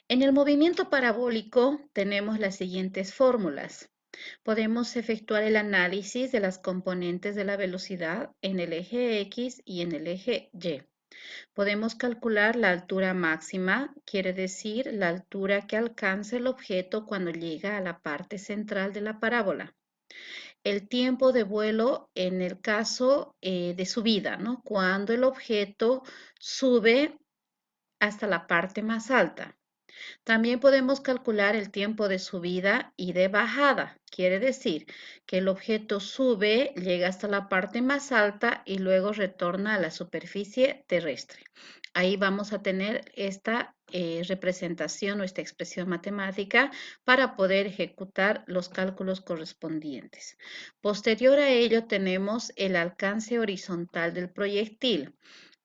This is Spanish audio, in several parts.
En el movimiento parabólico tenemos las siguientes fórmulas. Podemos efectuar el análisis de las componentes de la velocidad en el eje X y en el eje Y. Podemos calcular la altura máxima, quiere decir la altura que alcanza el objeto cuando llega a la parte central de la parábola. El tiempo de vuelo en el caso de subida, ¿no? Cuando el objeto sube hasta la parte más alta. También podemos calcular el tiempo de subida y de bajada. Quiere decir que el objeto sube, llega hasta la parte más alta y luego retorna a la superficie terrestre. Ahí vamos a tener esta representación o esta expresión matemática para poder ejecutar los cálculos correspondientes. Posterior a ello tenemos el alcance horizontal del proyectil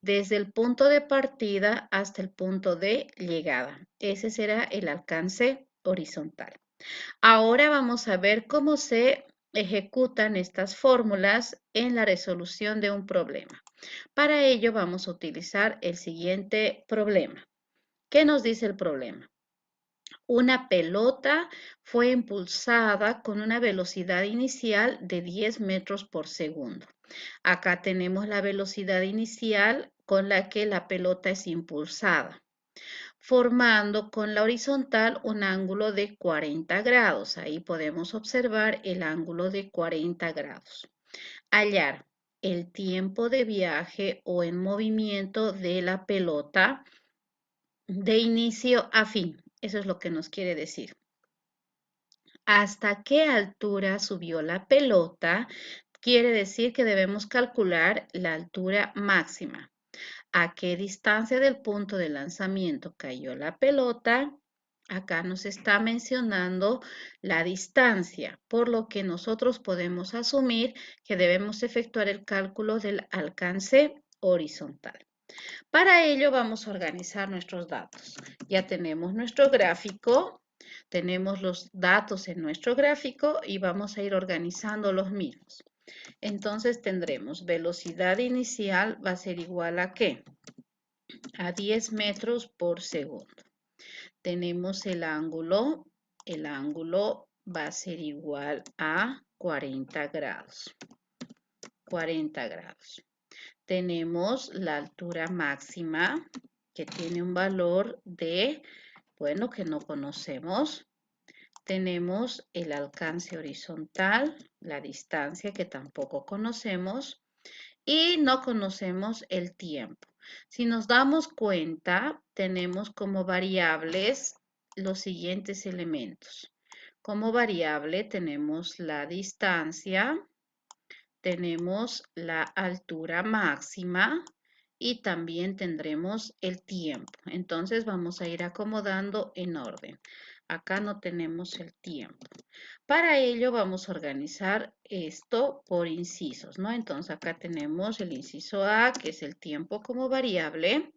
desde el punto de partida hasta el punto de llegada. Ese será el alcance horizontal. Ahora vamos a ver cómo se ejecutan estas fórmulas en la resolución de un problema. Para ello vamos a utilizar el siguiente problema. ¿Qué nos dice el problema? Una pelota fue impulsada con una velocidad inicial de 10 metros por segundo. Acá tenemos la velocidad inicial con la que la pelota es impulsada, formando con la horizontal un ángulo de 40 grados. Ahí podemos observar el ángulo de 40 grados. Hallar el tiempo de viaje o en movimiento de la pelota de inicio a fin. Eso es lo que nos quiere decir. ¿Hasta qué altura subió la pelota? Quiere decir que debemos calcular la altura máxima. ¿A qué distancia del punto de lanzamiento cayó la pelota? Acá nos está mencionando la distancia, por lo que nosotros podemos asumir que debemos efectuar el cálculo del alcance horizontal. Para ello vamos a organizar nuestros datos. Ya tenemos nuestro gráfico, tenemos los datos en nuestro gráfico y vamos a ir organizando los mismos. Entonces tendremos velocidad inicial va a ser igual a ¿qué? A 10 metros por segundo. Tenemos el ángulo va a ser igual a 40 grados. 40 grados. Tenemos la altura máxima que tiene un valor de, bueno, que no conocemos. Tenemos el alcance horizontal, la distancia que tampoco conocemos y no conocemos el tiempo. Si nos damos cuenta, tenemos como variables los siguientes elementos. Como variable tenemos la distancia, tenemos la altura máxima y también tendremos el tiempo. Entonces vamos a ir acomodando en orden. Acá no tenemos el tiempo. Para ello vamos a organizar esto por incisos, ¿no? Entonces acá tenemos el inciso A, que es el tiempo como variable.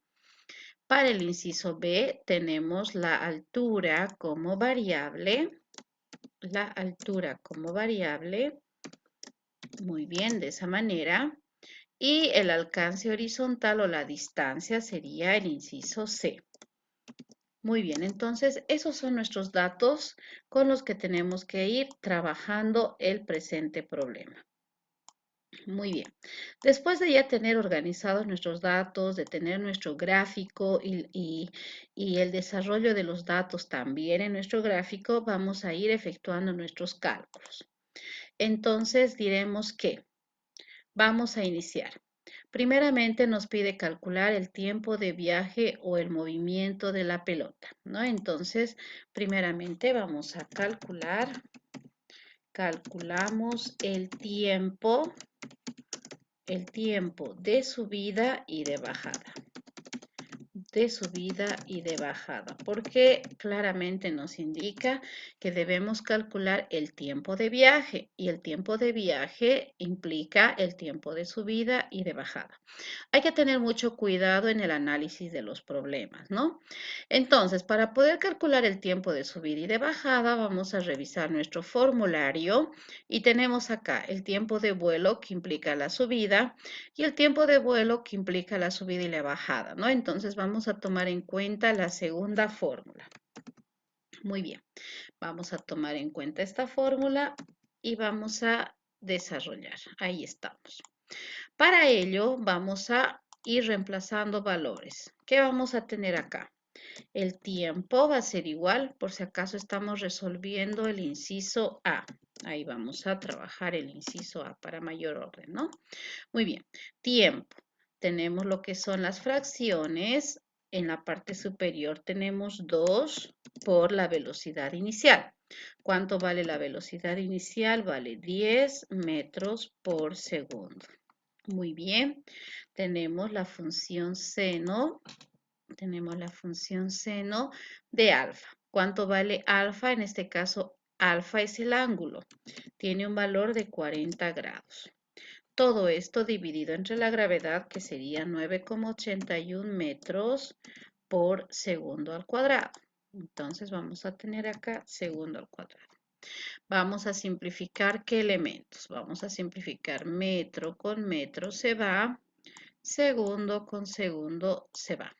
Para el inciso B tenemos la altura como variable. La altura como variable. Muy bien, de esa manera. Y el alcance horizontal o la distancia sería el inciso C. Muy bien, entonces esos son nuestros datos con los que tenemos que ir trabajando el presente problema. Muy bien, después de ya tener organizados nuestros datos, de tener nuestro gráfico y el desarrollo de los datos también en nuestro gráfico, vamos a ir efectuando nuestros cálculos. Entonces diremos que vamos a iniciar. Primeramente nos pide calcular el tiempo de viaje o el movimiento de la pelota, ¿no? Entonces, primeramente vamos a calculamos el tiempo de subida y de bajada. De subida y de bajada, porque claramente nos indica que debemos calcular el tiempo de viaje y el tiempo de viaje implica el tiempo de subida y de bajada. Hay que tener mucho cuidado en el análisis de los problemas, ¿no? Entonces, para poder calcular el tiempo de subida y de bajada, vamos a revisar nuestro formulario y tenemos acá el tiempo de vuelo que implica la subida y el tiempo de vuelo que implica la subida y la bajada, ¿no? Entonces, vamos vamos a tomar en cuenta la segunda fórmula. Muy bien, vamos a tomar en cuenta esta fórmula y vamos a desarrollar. Ahí estamos. Para ello, vamos a ir reemplazando valores. ¿Qué vamos a tener acá? El tiempo va a ser igual, por si acaso estamos resolviendo el inciso A. Ahí vamos a trabajar el inciso A para mayor orden, ¿no? Muy bien, tiempo. Tenemos lo que son las fracciones. En la parte superior tenemos 2 por la velocidad inicial. ¿Cuánto vale la velocidad inicial? Vale 10 metros por segundo. Muy bien, tenemos la función seno. Tenemos la función seno de alfa. ¿Cuánto vale alfa? En este caso, alfa es el ángulo. Tiene un valor de 40 grados. Todo esto dividido entre la gravedad, que sería 9,81 metros por segundo al cuadrado. Entonces vamos a tener acá segundo al cuadrado. Vamos a simplificar qué elementos. Vamos a simplificar metro con metro se va, segundo con segundo se va.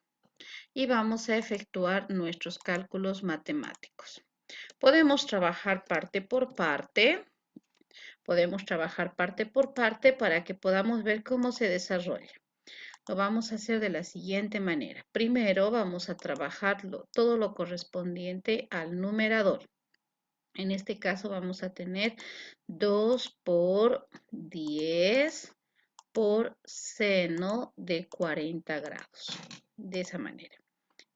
Y vamos a efectuar nuestros cálculos matemáticos. Podemos trabajar parte por parte. Podemos trabajar parte por parte para que podamos ver cómo se desarrolla. Lo vamos a hacer de la siguiente manera. Primero vamos a trabajar todo lo correspondiente al numerador. En este caso vamos a tener 2 por 10 por seno de 40 grados. De esa manera.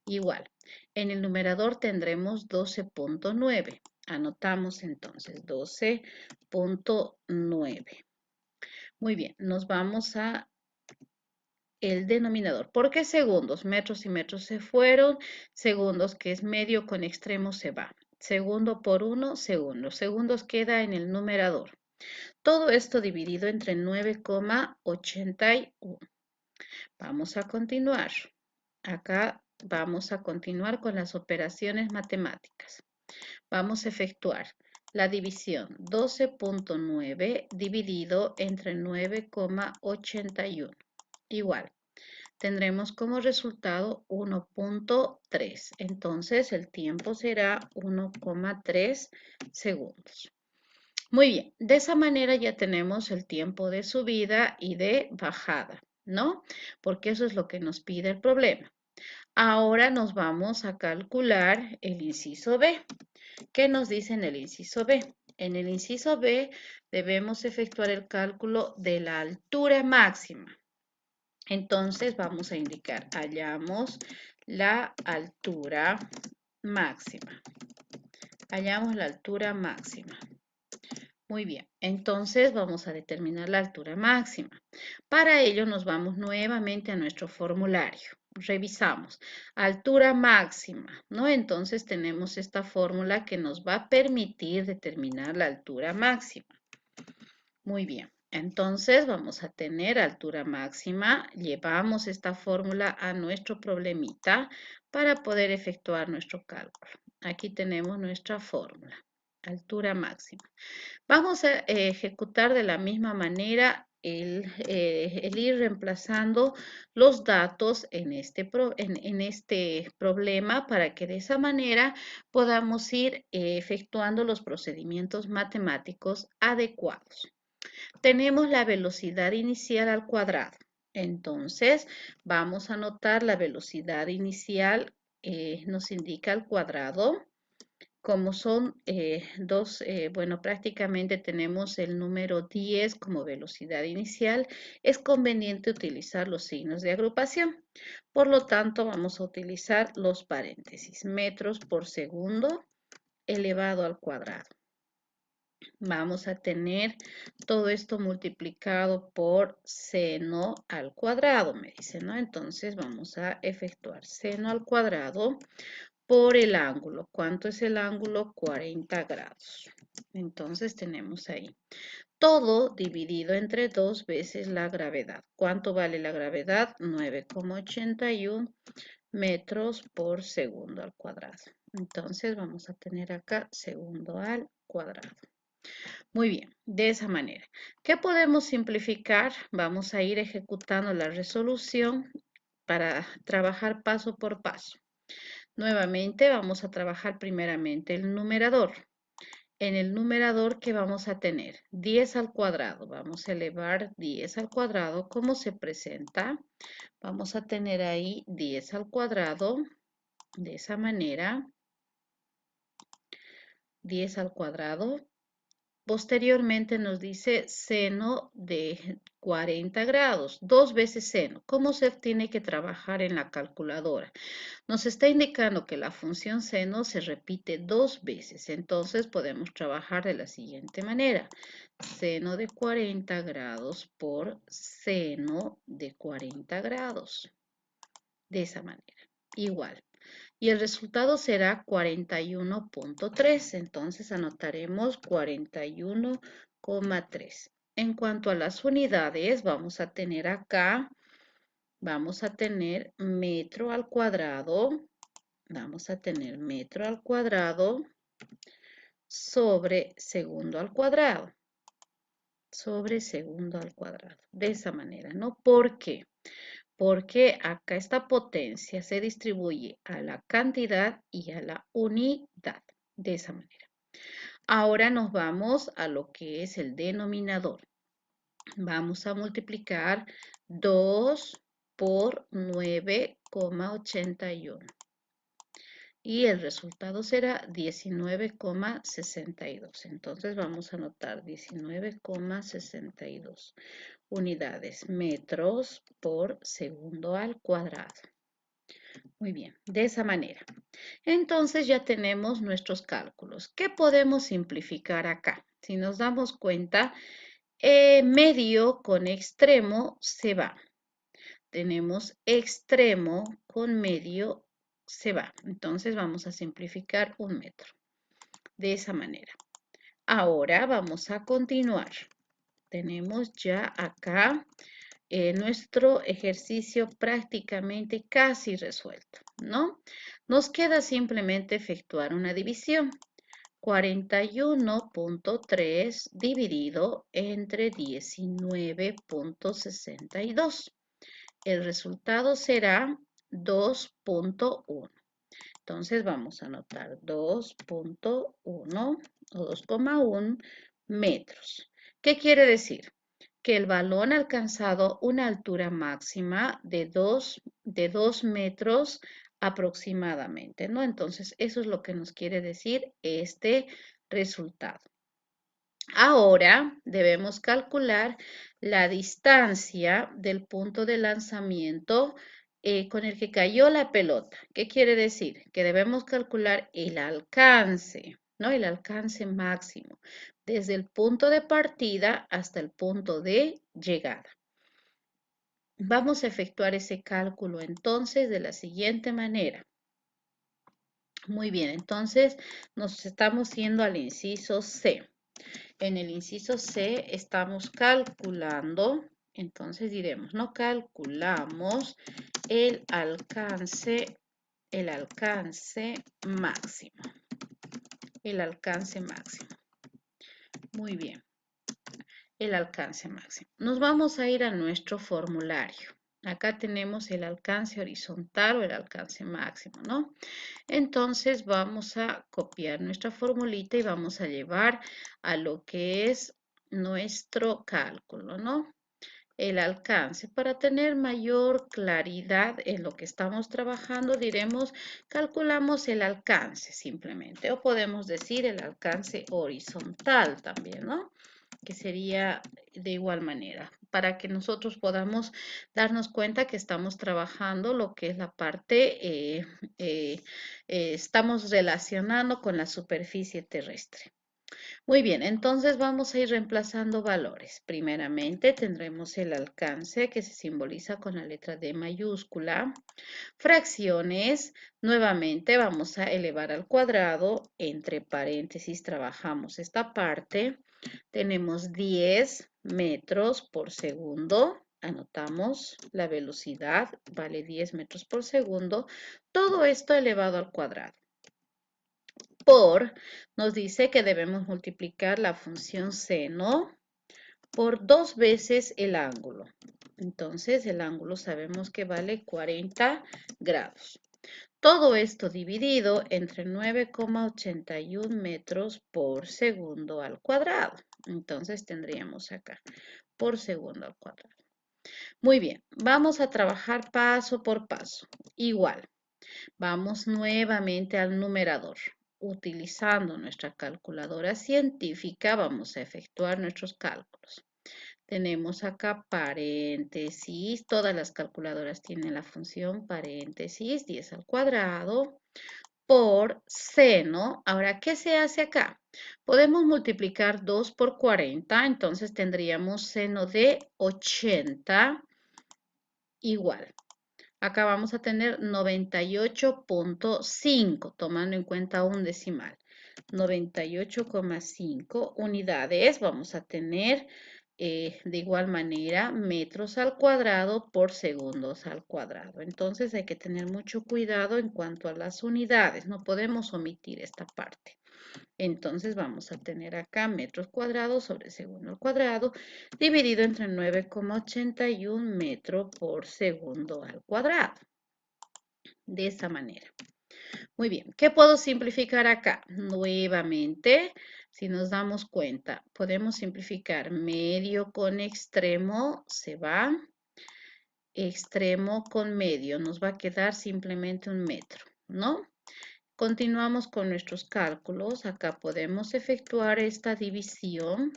Igual, en el numerador tendremos 12.9. Anotamos entonces 12.9. Muy bien, nos vamos a el denominador. ¿Por qué segundos? Metros y metros se fueron. Segundos, que es medio con extremo, se va. Segundo por 1, segundos. Segundos queda en el numerador. Todo esto dividido entre 9,81. Vamos a continuar. Acá vamos a continuar con las operaciones matemáticas. Vamos a efectuar la división 12.9 dividido entre 9,81. Igual, tendremos como resultado 1.3. Entonces, el tiempo será 1,3 segundos. Muy bien, de esa manera ya tenemos el tiempo de subida y de bajada, ¿no? Porque eso es lo que nos pide el problema. Ahora nos vamos a calcular el inciso B. ¿Qué nos dice en el inciso B? En el inciso B debemos efectuar el cálculo de la altura máxima. Entonces vamos a indicar, hallamos la altura máxima. Hallamos la altura máxima. Muy bien, entonces vamos a determinar la altura máxima. Para ello nos vamos nuevamente a nuestro formulario. Revisamos, altura máxima, ¿no? Entonces tenemos esta fórmula que nos va a permitir determinar la altura máxima. Muy bien, entonces vamos a tener altura máxima. Llevamos esta fórmula a nuestro problemita para poder efectuar nuestro cálculo. Aquí tenemos nuestra fórmula, altura máxima. Vamos a ejecutar de la misma manera el ir reemplazando los datos en este problema para que de esa manera podamos ir efectuando los procedimientos matemáticos adecuados. Tenemos la velocidad inicial al cuadrado. Entonces, vamos a anotar la velocidad inicial, nos indica al cuadrado. Como son bueno, prácticamente tenemos el número 10 como velocidad inicial, es conveniente utilizar los signos de agrupación. Por lo tanto, vamos a utilizar los paréntesis, metros por segundo elevado al cuadrado. Vamos a tener todo esto multiplicado por seno al cuadrado, me dice, ¿no? Entonces vamos a efectuar seno al cuadrado por el ángulo. ¿Cuánto es el ángulo? 40 grados. Entonces tenemos ahí todo dividido entre 2 veces la gravedad. ¿Cuánto vale la gravedad? 9,81 metros por segundo al cuadrado. Entonces vamos a tener acá segundo al cuadrado. Muy bien, de esa manera. ¿Qué podemos simplificar? Vamos a ir ejecutando la resolución para trabajar paso por paso. Nuevamente vamos a trabajar primeramente el numerador. En el numerador, ¿qué vamos a tener? 10 al cuadrado. Vamos a elevar 10 al cuadrado. ¿Cómo se presenta? Vamos a tener ahí 10 al cuadrado. De esa manera. 10 al cuadrado. Posteriormente nos dice seno de 40 grados, 2 veces seno. ¿Cómo se tiene que trabajar en la calculadora? Nos está indicando que la función seno se repite 2 veces, entonces podemos trabajar de la siguiente manera. Seno de 40 grados por seno de 40 grados. De esa manera, igual. Y el resultado será 41.3. Entonces anotaremos 41,3. En cuanto a las unidades, vamos a tener acá, vamos a tener metro al cuadrado. Vamos a tener metro al cuadrado sobre segundo al cuadrado. Sobre segundo al cuadrado. De esa manera, ¿no? ¿Por qué? Porque acá esta potencia se distribuye a la cantidad y a la unidad, de esa manera. Ahora nos vamos a lo que es el denominador. Vamos a multiplicar 2 por 9,81. Y el resultado será 19,62. Entonces vamos a anotar 19,62 unidades, metros por segundo al cuadrado. Muy bien, de esa manera. Entonces ya tenemos nuestros cálculos. ¿Qué podemos simplificar acá? Si nos damos cuenta, medio con extremo se va. Tenemos extremo con medio se va. Entonces vamos a simplificar 1 metro. De esa manera. Ahora vamos a continuar. Tenemos ya acá nuestro ejercicio prácticamente casi resuelto, ¿no? Nos queda simplemente efectuar una división. 41.3 dividido entre 19.62. El resultado será 2.1. Entonces vamos a anotar 2.1 o 2,1 metros. ¿Qué quiere decir? Que el balón ha alcanzado una altura máxima de 2 metros aproximadamente, ¿no? Entonces, eso es lo que nos quiere decir este resultado. Ahora debemos calcular la distancia del punto de lanzamiento con el que cayó la pelota. ¿Qué quiere decir? Que debemos calcular el alcance, ¿no? El alcance máximo, desde el punto de partida hasta el punto de llegada. Vamos a efectuar ese cálculo entonces de la siguiente manera. Muy bien, entonces nos estamos yendo al inciso C. En el inciso C estamos calculando, entonces diremos, no calculamos el alcance máximo. El alcance máximo. Muy bien. El alcance máximo. Nos vamos a ir a nuestro formulario. Acá tenemos el alcance horizontal o el alcance máximo, ¿no? Entonces vamos a copiar nuestra formulita y vamos a llevar a lo que es nuestro cálculo, ¿no? El alcance. Para tener mayor claridad en lo que estamos trabajando, diremos, calculamos el alcance simplemente. O podemos decir el alcance horizontal también, ¿no? Que sería de igual manera, para que nosotros podamos darnos cuenta que estamos trabajando lo que es la parte, estamos relacionando con la superficie terrestre. Muy bien, entonces vamos a ir reemplazando valores. Primeramente tendremos el alcance que se simboliza con la letra D mayúscula. Fracciones, nuevamente vamos a elevar al cuadrado. Entre paréntesis trabajamos esta parte. Tenemos 10 metros por segundo. Anotamos la velocidad, vale 10 metros por segundo. Todo esto elevado al cuadrado. Por, nos dice que debemos multiplicar la función seno por 2 veces el ángulo. Entonces, el ángulo sabemos que vale 40 grados. Todo esto dividido entre 9,81 metros por segundo al cuadrado. Entonces, tendríamos acá por segundo al cuadrado. Muy bien, vamos a trabajar paso por paso. Igual, vamos nuevamente al numerador. Utilizando nuestra calculadora científica, vamos a efectuar nuestros cálculos. Tenemos acá paréntesis, todas las calculadoras tienen la función paréntesis, 10 al cuadrado, por seno. Ahora, ¿qué se hace acá? Podemos multiplicar 2 por 40, entonces tendríamos seno de 80 igual. Acá vamos a tener 98,5, tomando en cuenta un decimal. 98,5 unidades vamos a tener de igual manera metros al cuadrado por segundos al cuadrado. Entonces hay que tener mucho cuidado en cuanto a las unidades. No podemos omitir esta parte. Entonces vamos a tener acá metros cuadrados sobre segundo al cuadrado dividido entre 9,81 metros por segundo al cuadrado. De esa manera. Muy bien, ¿qué puedo simplificar acá? Nuevamente, si nos damos cuenta, podemos simplificar medio con extremo, se va, extremo con medio, nos va a quedar simplemente un metro, ¿no? Continuamos con nuestros cálculos, acá podemos efectuar esta división,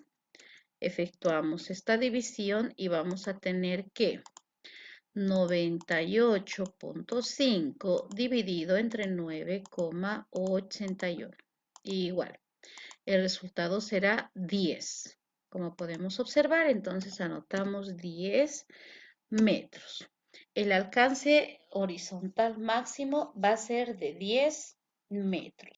efectuamos esta división y vamos a tener que 98,5 dividido entre 9,81. Igual, el resultado será 10. Como podemos observar, entonces anotamos 10 metros. El alcance horizontal máximo va a ser de 10 metros.